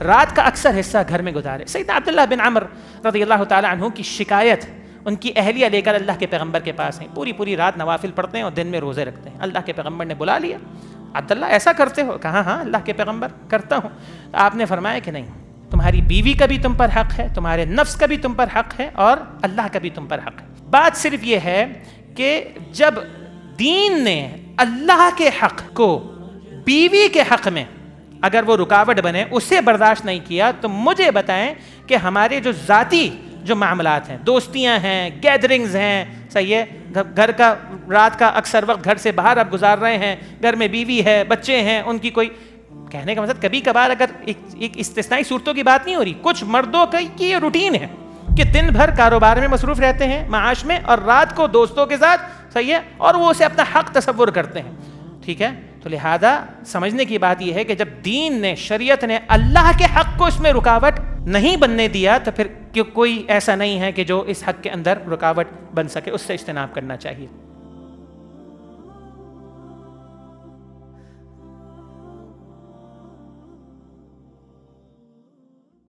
رات کا اکثر حصہ گھر میں گزارے. سیدنا عبداللہ بن عمر رضی اللہ تعالیٰ عنہ کی شکایت ان کی اہلیہ لے کر اللہ کے پیغمبر کے پاس ہیں. پوری رات نوافل پڑھتے ہیں اور دن میں روزے رکھتے ہیں. اللہ کے پیغمبر نے بلا لیا, عبداللہ ایسا کرتے ہو؟ کہا ہاں اللہ کے پیغمبر کرتا ہوں. آپ نے فرمایا کہ نہیں, تمہاری بیوی کا بھی تم پر حق ہے, تمہارے نفس کا بھی تم پر حق ہے, اور اللہ کا بھی تم پر حق ہے. بات صرف یہ ہے کہ جب دین نے اللہ کے حق کو بیوی کے حق میں اگر وہ رکاوٹ بنے, اسے برداشت نہیں کیا, تو مجھے بتائیں کہ ہمارے جو ذاتی جو معاملات ہیں, دوستیاں ہیں, گیدرنگز ہیں, صحیح ہے, گھر کا رات کا اکثر وقت گھر سے باہر آپ گزار رہے ہیں, گھر میں بیوی ہے, بچے ہیں, ان کی کوئی, کہنے کا مطلب کبھی کبھار اگر ایک استثنائی صورتوں کی بات نہیں ہو رہی, کچھ مردوں کی یہ روٹین ہے کہ دن بھر کاروبار میں مصروف رہتے ہیں, معاش میں, اور رات کو دوستوں کے ساتھ, صحیح ہے, اور وہ اسے اپنا حق تصور کرتے ہیں. ٹھیک ہے, تو لہذا سمجھنے کی بات یہ ہے کہ جب دین نے, شریعت نے اللہ کے حق کو اس میں رکاوٹ نہیں بننے دیا, تو پھر کوئی ایسا نہیں ہے کہ جو اس حق کے اندر رکاوٹ بن سکے, اس سے اجتناب کرنا چاہیے.